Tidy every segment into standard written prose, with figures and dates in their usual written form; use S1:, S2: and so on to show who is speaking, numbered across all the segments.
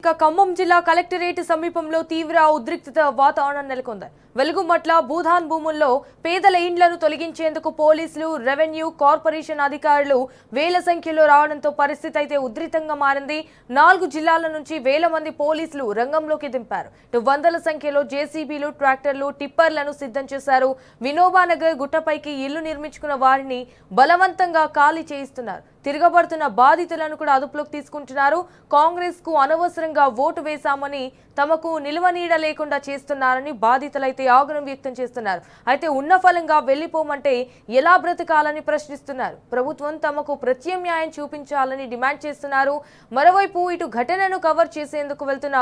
S1: ఖమ్మం జిల్లా కలెక్టరేట్ సమీపంలో తీవ్ర ఉద్రిక్తత వాతావరణం నెలకొంది. వెలుగుమట్ల భూధాన్ భూముల్లో పేదల ఇండ్లను తొలగించేందుకు పోలీసులు, రెవెన్యూ, కార్పొరేషన్ అధికారులు వేల సంఖ్యలో రావడంతో పరిస్థితి అయితే ఉద్రిక్తంగా మారింది. 4 జిల్లాల నుంచి వేల మంది పోలీసులు రంగంలోకి దింపారు. వందల సంఖ్యలో జేసీబీలు, ట్రాక్టర్లు, టిప్పర్లను సిద్ధం చేశారు. వినోబానగర్ గుట్టపైకి ఇల్లు నిర్మించుకున్న వారిని బలవంతంగా ఖాళీ చేయిస్తున్నారు. తిరగబడుతున్న బాధితులను కూడా అదుపులోకి తీసుకుంటున్నారు. కాంగ్రెస్ కు అనవసరంగా ఓటు వేశామని, తమకు నిలువనీడ లేకుండా చేస్తున్నారని బాధితులైతే ఆగ్రహం వ్యక్తం చేస్తున్నారు. అయితే ఉన్న ఫలంగా వెళ్లిపోమంటే ఎలా బ్రతకాలని ప్రశ్నిస్తున్నారు. ప్రభుత్వం తమకు ప్రత్యామ్నాయం చూపించాలని డిమాండ్ చేస్తున్నారు. మరోవైపు ఇటు ఘటనను కవర్ చేసేందుకు వెళ్తున్న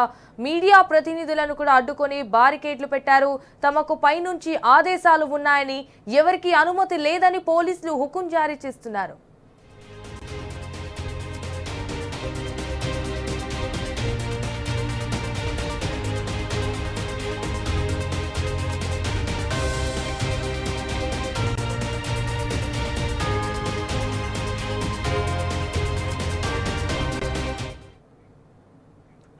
S1: మీడియా ప్రతినిధులను కూడా అడ్డుకొని బారికేడ్లు పెట్టారు. తమకు పైనుంచి ఆదేశాలు ఉన్నాయని, ఎవరికీ అనుమతి లేదని పోలీసులు హుకుం జారీ చేస్తున్నారు.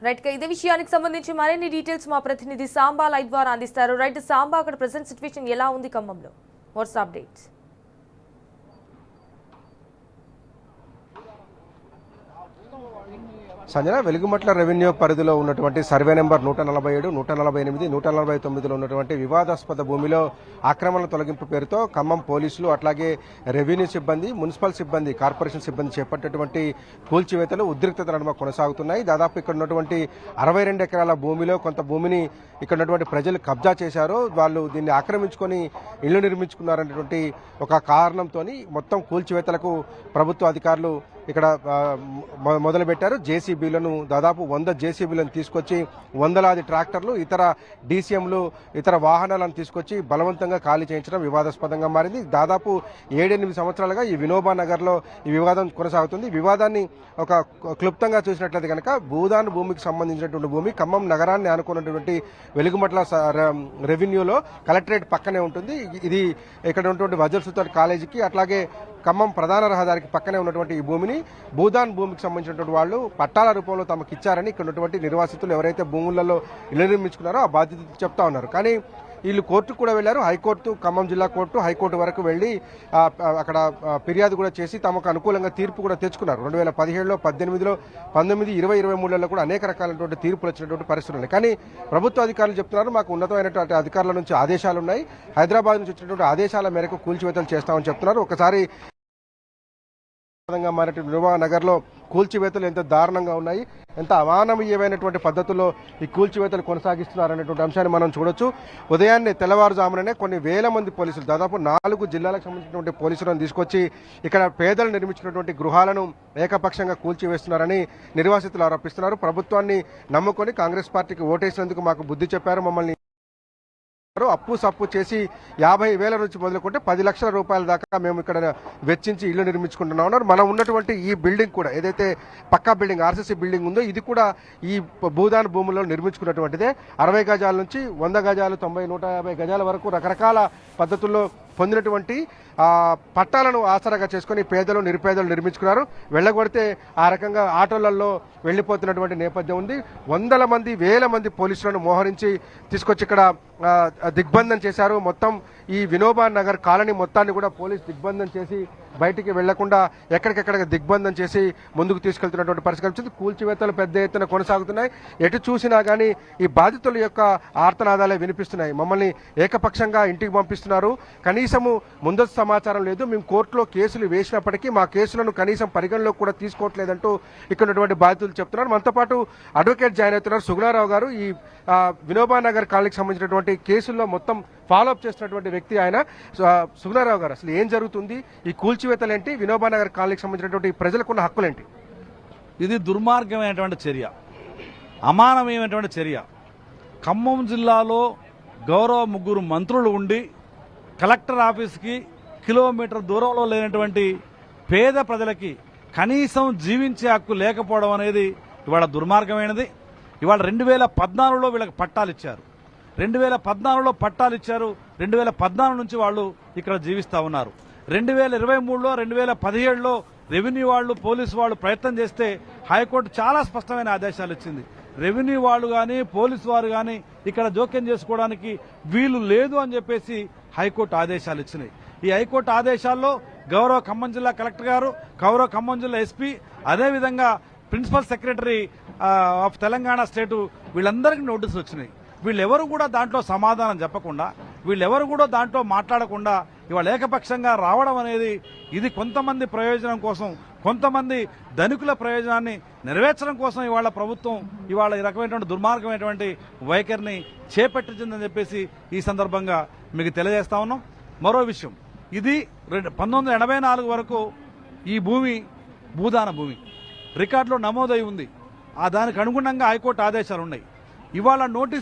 S1: రైట్ గా ఇదే విషయానికి సంబంధించి మరిన్ని డీటెయిల్స్ మా ప్రతినిధి సాంబా లైవ్ ద్వారా అందిస్తారు. రైట్ సాంబా, అక్కడ ప్రెసెంట్ సిచ్యువేషన్ ఎలా ఉంది ఖమ్మంలో? What's updates?
S2: Sanjana, Velugumatla revenue పరిధిలో ఉన్నటువంటి సర్వే నెంబర్ 147, 148, 149లో ఉన్నటువంటి వివాదాస్పద భూమిలో ఆక్రమణల తొలగింపు పేరుతో ఖమ్మం పోలీసులు, అట్లాగే రెవెన్యూ సిబ్బంది, మున్సిపల్ సిబ్బంది, కార్పొరేషన్ సిబ్బంది చేపట్టేటువంటి కూల్చివేతలు ఉద్రిక్తత నడుమ కొనసాగుతున్నాయి. దాదాపు ఇక్కడ ఉన్నటువంటి 62 ఎకరాల భూమిలో కొంత భూమిని ఇక్కడ ఉన్నటువంటి ప్రజలు కబ్జా చేశారు. వాళ్ళు దీన్ని ఆక్రమించుకొని ఇళ్లు నిర్మించుకున్నారనేటువంటి ఒక కారణంతో మొత్తం కూల్చివేతలకు ప్రభుత్వ అధికారులు ఇక్కడ మొదలుపెట్టారు. జేసీబీలను దాదాపు 100 జేసీబీలను తీసుకొచ్చి, వందలాది ట్రాక్టర్లు, ఇతర డీసీఎంలు, ఇతర వాహనాలను తీసుకొచ్చి బలవంతంగా ఖాళీ చేయించడం వివాదాస్పదంగా మారింది. దాదాపు 7-8 సంవత్సరాలుగా ఈ వినోబా నగర్లో ఈ వివాదం కొనసాగుతుంది. వివాదాన్ని ఒక క్లుప్తంగా చూసినట్లయితే కనుక భూదాన్ భూమికి సంబంధించినటువంటి భూమి ఖమ్మం నగరాన్ని ఆనుకున్నటువంటి వెలుగుమట్ల రెవెన్యూలో కలెక్టరేట్ పక్కనే ఉంటుంది. ఇది ఇక్కడ ఉన్నటువంటి వజ్రసూత్ర కాలేజీకి, అట్లాగే ఖమ్మం ప్రధాన రహదారికి పక్కనే ఉన్నటువంటి ఈ భూమిని భూదాన్ భూమికి సంబంధించినటువంటి వాళ్ళు పట్టాల రూపంలో తమకు ఇచ్చారని ఇక్కడ ఉన్నటువంటి నిర్వాసితులు ఎవరైతే భూములలో ఇళ్లు నిర్మించుకున్నారో ఆ బాధ్యతలు చెప్తా ఉన్నారు. కానీ వీళ్ళు కోర్టుకు కూడా వెళ్లారు. హైకోర్టు, ఖమ్మం జిల్లా కోర్టు, హైకోర్టు వరకు వెళ్లి అక్కడ ఫిర్యాదు కూడా చేసి తమకు అనుకూలంగా తీర్పు కూడా తెచ్చుకున్నారు. 2017లో, 18లో, 19, 20, 23లలో కూడా అనేక రకాలైనటువంటి తీర్పులు వచ్చినటువంటి పరిస్థితులు ఉన్నాయి. కానీ ప్రభుత్వ అధికారులు చెప్తున్నారు, మాకు ఉన్నతమైనటువంటి అధికారుల నుంచి ఆదేశాలు ఉన్నాయి, హైదరాబాద్ నుంచి వచ్చినటువంటి ఆదేశాల మేరకు కూల్చివేతలు చేస్తామని చెప్తున్నారు. ఒకసారి మారినటువంటి వినోబా నగర్లో కూల్చివేతలు ఎంత దారుణంగా ఉన్నాయి, ఎంత అమానవీయమైనటువంటి పద్ధతుల్లో ఈ కూల్చివేతలు కొనసాగిస్తున్నారనేటువంటి అంశాన్ని మనం చూడొచ్చు. ఉదయాన్నే తెల్లవారుజాముననే కొన్ని వేల మంది పోలీసులు, దాదాపు 4 జిల్లాలకు సంబంధించినటువంటి పోలీసులను తీసుకొచ్చి ఇక్కడ పేదలు నిర్మించినటువంటి గృహాలను ఏకపక్షంగా కూల్చివేస్తున్నారని నిర్వాసితులు ఆరోపిస్తున్నారు. ప్రభుత్వాన్ని నమ్ముకొని కాంగ్రెస్ పార్టీకి ఓటేసినందుకు మాకు బుద్ధి చెప్పారు, మమ్మల్ని అప్పు సప్పు చేసి 50,000 నుంచి మొదలుకుంటే 10 లక్షల రూపాయల దాకా మేము ఇక్కడ వెచ్చించి ఇల్లు నిర్మించుకుంటున్నాం. మనం ఉన్నటువంటి ఈ బిల్డింగ్ కూడా ఏదైతే పక్కా బిల్డింగ్, ఆర్సీసీ బిల్డింగ్ ఉందో ఇది కూడా ఈ భూదాన్ భూముల్లో నిర్మించుకున్నటువంటిదే. 60 గజాల నుంచి 100 గజాలు, 90, 150 గజాల వరకు రకరకాల పద్ధతుల్లో పొందినటువంటి పట్టాలను ఆసరాగా చేసుకుని పేదలు, నిరుపేదలు నిర్మించుకున్నారు. వెళ్ళగొడితే ఆ రకంగా ఆటోలలో వెళ్లిపోతున్నటువంటి నేపథ్యం ఉంది. వందల మంది, వేల మంది పోలీసులను మోహరించి తీసుకొచ్చి ఇక్కడ దిగ్బంధం చేశారు. మొత్తం ఈ వినోబా నగర్ కాలనీ మొత్తాన్ని కూడా పోలీసు దిగ్బంధం చేసి బయటికి వెళ్లకుండా ఎక్కడికెక్కడ దిగ్బంధం చేసి ముందుకు తీసుకెళ్తున్నటువంటి పరిస్థితి వచ్చింది. కూల్చివేతలు పెద్ద ఎత్తున కొనసాగుతున్నాయి. ఎటు చూసినా కానీ ఈ బాధితుల యొక్క ఆర్తనాదాలే వినిపిస్తున్నాయి. మమ్మల్ని ఏకపక్షంగా ఇంటికి పంపిస్తున్నారు, కనీసము ముందస్తు సమాచారం లేదు, మేము కోర్టులో కేసులు వేసినప్పటికీ మా కేసులను కనీసం పరిగణలోకి కూడా తీసుకోవట్లేదంటూ ఇక్కడ ఉన్నటువంటి బాధితులు చెప్తున్నారు. మనతో పాటు అడ్వకేట్ జాయిన్ అవుతున్నారు సుగుణారావు గారు. ఈ వినోబా నగర్ కాలనీకి సంబంధించినటువంటి కేసుల్లో మొత్తం ఫాలోఅప్ చేస్తున్నటువంటి వ్యక్తి ఆయన. సుగుణారావు గారు, అసలు ఏం జరుగుతుంది, ఈ కూల్చివేతలేంటి, వినోబా నగర్ కాలనీకి సంబంధించినటువంటి ప్రజలకున్న హక్కులేంటి?
S3: ఇది దుర్మార్గమైనటువంటి చర్య, అమానవీయమైనటువంటి చర్య. ఖమ్మం జిల్లాలో గౌరవ 3 మంత్రులు ఉండి కలెక్టర్ ఆఫీస్కి కిలోమీటర్ దూరంలో లేనటువంటి పేద ప్రజలకి కనీసం జీవించే హక్కు లేకపోవడం అనేది ఇవాళ దుర్మార్గమైనది. ఇవాళ 2014లో వీళ్ళకి పట్టాలు ఇచ్చారు, 2014లో పట్టాలు ఇచ్చారు. 2014 నుంచి వాళ్ళు ఇక్కడ జీవిస్తూ ఉన్నారు. 2023లో 2017లో రెవెన్యూ వాళ్ళు, పోలీసు వాళ్ళు ప్రయత్నం చేస్తే హైకోర్టు చాలా స్పష్టమైన ఆదేశాలు ఇచ్చింది. రెవెన్యూ వాళ్ళు కానీ పోలీసు వారు కానీ ఇక్కడ జోక్యం చేసుకోవడానికి వీలు లేదు అని చెప్పేసి హైకోర్టు ఆదేశాలు ఇచ్చినాయి. ఈ హైకోర్టు ఆదేశాల్లో గౌరవ ఖమ్మం జిల్లా కలెక్టర్ గారు, గౌరవ ఖమ్మం జిల్లా ఎస్పీ, అదేవిధంగా ప్రిన్సిపల్ సెక్రటరీ ఆఫ్ తెలంగాణ స్టేటు వీళ్ళందరికీ నోటీసులు వచ్చినాయి. వీళ్ళెవరు కూడా దాంట్లో సమాధానం చెప్పకుండా, వీళ్ళెవరు కూడా దాంట్లో మాట్లాడకుండా ఇవాళ ఏకపక్షంగా రావడం అనేది ఇది కొంతమంది ప్రయోజనం కోసం, కొంతమంది ధనికుల ప్రయోజనాన్ని నెరవేర్చడం కోసం ఇవాళ ప్రభుత్వం ఇవాళ ఈ రకమైనటువంటి దుర్మార్గమైనటువంటి వైఖరిని చేపట్టిందని చెప్పేసి ఈ సందర్భంగా మీకు తెలియజేస్తా ఉన్నాం. మరో విషయం, ఇది 1984 వరకు ఈ భూమి భూదాన భూమి రికార్డులో నమోదై ఉంది. దానికి అనుగుణంగా హైకోర్టు ఆదేశాలు ఉన్నాయి. ఇవాళ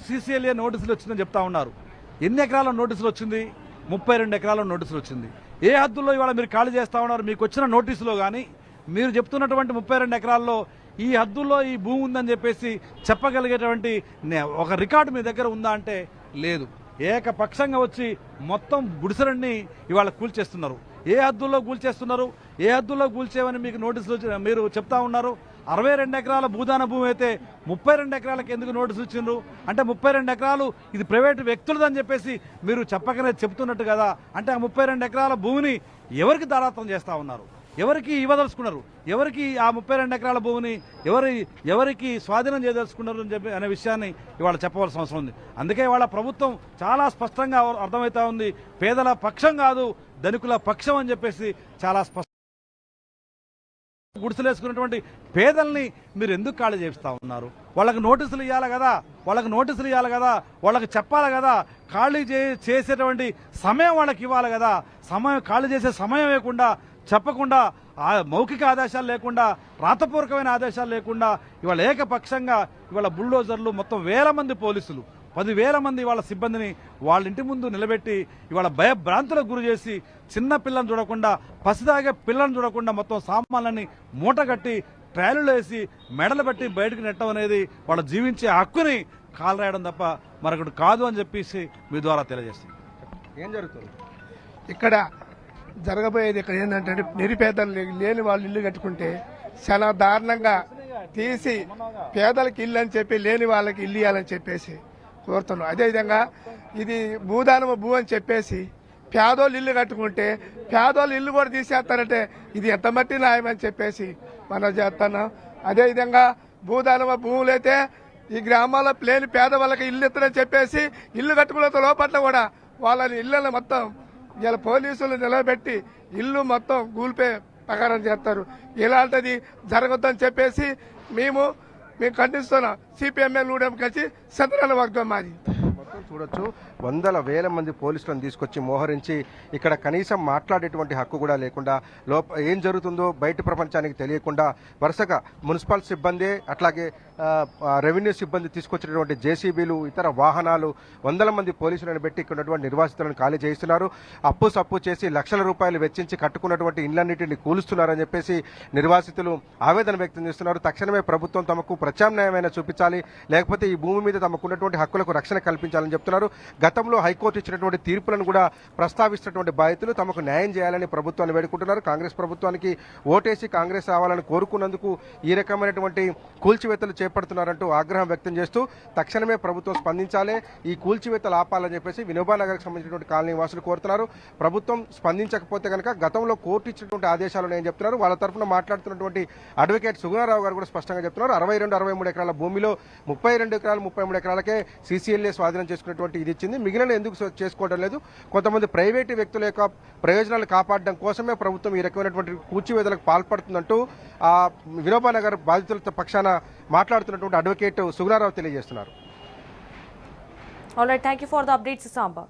S3: సీసీఎల్ఏ నోటీసులు వచ్చిందని చెప్తా ఉన్నారు. ఎన్ని ఎకరాల నోటీసులు వచ్చింది? 32 ఎకరాల నోటీసులు వచ్చింది. ఏ హద్దుల్లో ఇవాళ మీరు ఖాళీ చేస్తా ఉన్నారు? మీకు వచ్చిన నోటీసులో కానీ మీరు చెప్తున్నటువంటి 32 ఎకరాల్లో ఈ హద్దుల్లో ఈ భూమి ఉందని చెప్పేసి చెప్పగలిగేటువంటి ఒక రికార్డు మీ దగ్గర ఉందా అంటే లేదు. ఏకపక్షంగా వచ్చి మొత్తం గుడిసెలన్నీ ఇవాళ కూల్చేస్తున్నారు. ఏ హద్దుల్లో కూల్చేస్తున్నారు? ఏ హద్దుల్లో కూల్చేవని మీకు నోటీసులు మీరు చెప్తా ఉన్నారు. 62 ఎకరాల భూదాన భూమి అయితే 32 ఎకరాలకు ఎందుకు నోటీసులు ఇచ్చిండ్రు? అంటే 32 ఎకరాలు ఇది ప్రైవేటు వ్యక్తులదని చెప్పేసి మీరు చెప్పకనే చెప్తున్నట్టు కదా. అంటే ఆ 32 ఎకరాల భూమిని ఎవరికి దారాత్వం చేస్తా ఉన్నారు? ఎవరికి ఇవ్వదలుచుకున్నారు? ఎవరికి ఆ 32 ఎకరాల భూమిని ఎవరికి స్వాధీనం చేయదలుచుకున్నారు అని చెప్పి అనే విషయాన్ని ఇవాళ చెప్పవలసిన అవసరం ఉంది. అందుకే ఇవాళ ప్రభుత్వం చాలా స్పష్టంగా అర్థమవుతా ఉంది. పేదల పక్షం కాదు, ధనికుల పక్షం అని చెప్పేసి చాలా స్పష్టం. గుడిసెలేసుకున్నటువంటి పేదల్ని మీరు ఎందుకు ఖాళీ చేపిస్తా ఉన్నారు? వాళ్ళకి నోటీసులు ఇవ్వాలి కదా, వాళ్ళకి చెప్పాలి కదా. ఖాళీ చేసేటువంటి సమయం వాళ్ళకి ఇవ్వాలి కదా. ఖాళీ చేసే సమయం లేకుండా, చెప్పకుండా, మౌఖిక ఆదేశాలు లేకుండా, రాతపూర్వకమైన ఆదేశాలు లేకుండా ఇవాళ ఏకపక్షంగా ఇవాళ బుల్డోజర్లు మొత్తం 1000 మంది పోలీసులు, 10,000 మంది వాళ్ళ సిబ్బందిని వాళ్ళ ఇంటి ముందు నిలబెట్టి ఇవాళ భయభ్రాంతులకు గురి చేసి చిన్న పిల్లలను చూడకుండా, పసిదాగే పిల్లలను చూడకుండా మొత్తం సామాన్లని మూటగట్టి ట్రాలీలు వేసి మెడలు బట్టి బయటకు నెట్టడం అనేది వాళ్ళ జీవించే హక్కుని కాలరాయడం తప్ప మరొకటి కాదు అని చెప్పేసి మీ ద్వారా తెలియజేస్తుంది.
S2: ఏం జరుగుతుంది
S4: ఇక్కడ? జరగబోయేది ఇక్కడ ఏంటంటే నిరుపేదలు లేని వాళ్ళు ఇల్లు కట్టుకుంటే చాలా దారుణంగా తీసి పేదలకు ఇల్లు అని చెప్పి లేని వాళ్ళకి ఇల్లు ఇవ్వాలని చెప్పేసి కోరుతున్నాం. అదేవిధంగా ఇది భూదానమ భూ అని చెప్పేసి పేదోళ్ళు ఇల్లు కట్టుకుంటే పేదోళ్ళు ఇల్లు కూడా తీసేస్తారంటే ఇది ఎంత మట్టి న్యాయం అని చెప్పేసి మనం చేస్తున్నాం. అదేవిధంగా భూదానమ భూములైతే ఈ గ్రామాల్లో లేని పేద వాళ్ళకి ఇల్లు ఇస్తారని చెప్పేసి ఇల్లు కట్టుకునే లోపల కూడా వాళ్ళని ఇళ్ళని మొత్తం ఇలా పోలీసులు నిలబెట్టి ఇల్లు మొత్తం గూల్పే ప్రకారం చేస్తారు. ఇలాంటిది జరగద్దని చెప్పేసి మేము ఖండిస్తున్నాం. సిపిఎంఎల్ ఊడెం కలిసి సదరణ వర్గం మాది.
S2: చూడొచ్చు, వందల వేల మంది పోలీసులను తీసుకొచ్చి మోహరించి ఇక్కడ కనీసం మాట్లాడేటువంటి హక్కు కూడా లేకుండా, ఏం జరుగుతుందో బయట ప్రపంచానికి తెలియకుండా వరుసగా మున్సిపల్ సిబ్బంది, అట్లాగే రెవెన్యూ సిబ్బంది తీసుకొచ్చినటువంటి జేసీబీలు, ఇతర వాహనాలు, వందల మంది పోలీసులను పెట్టి ఇక్కడ ఉన్నటువంటి నిర్వాసితులను ఖాళీ చేయిస్తున్నారు. అప్పు సప్పు చేసి లక్షల రూపాయలు వెచ్చించి కట్టుకున్నటువంటి ఇళ్లన్నింటినీ కూలుస్తున్నారని చెప్పేసి నిర్వాసితులు ఆవేదన వ్యక్తం చేస్తున్నారు. తక్షణమే ప్రభుత్వం తమకు ప్రత్యామ్నాయమైన చూపించాలి, లేకపోతే ఈ భూమి మీద తమకున్నటువంటి హక్కులకు రక్షణ కల్పించాలని చెప్తున్నారు. గతంలో హైకోర్టు ఇచ్చినటువంటి తీర్పులను కూడా ప్రస్తావిస్తున్నటువంటి బాధితులు తమకు న్యాయం చేయాలని ప్రభుత్వాన్ని వేడుకుంటున్నారు. కాంగ్రెస్ ప్రభుత్వానికి ఓటేసి కాంగ్రెస్ రావాలని కోరుకున్నందుకు ఈ రకమైనటువంటి కూల్చివేతలు చేపడుతున్నారంటూ ఆగ్రహం వ్యక్తం చేస్తూ తక్షణమే ప్రభుత్వం స్పందించాలి, ఈ కూల్చివేతలు ఆపాలని చెప్పేసి వినోబానగర్కి సంబంధించినటువంటి కాలనీ వాసులు కోరుతున్నారు. ప్రభుత్వం స్పందించకపోతే కనుక గతంలో కోర్టు ఇచ్చినటువంటి ఆదేశాలను ఏం చెప్తున్నారు, వాళ్ళ తరఫున మాట్లాడుతున్నటువంటి అడ్వకేట్ సుగుణారావు గారు కూడా స్పష్టంగా చెప్తున్నారు. 62-63 ఎకరాల భూమిలో 32 ఎకరాలు 33 ఎకరాలకే సీసీఎల్ఏ స్వాధీనం చేసుకున్నటువంటి ఇది ఇచ్చింది. మిగిలిన ఎందుకు చేసుకోవడం లేదు? కొంతమంది ప్రైవేటు వ్యక్తుల యొక్క ప్రయోజనాలు కాపాడడం కోసమే ప్రభుత్వం ఈ రకమైనటువంటి కూల్చివేతలకు పాల్పడుతుందంటూ వినోబానగర్ బాధితుల పక్షాన మాట్లాడుతున్నటువంటి అడ్వకేట్ సుగుణారావు తెలియజేస్తున్నారు.
S1: All right, thank you for the updates, Samba.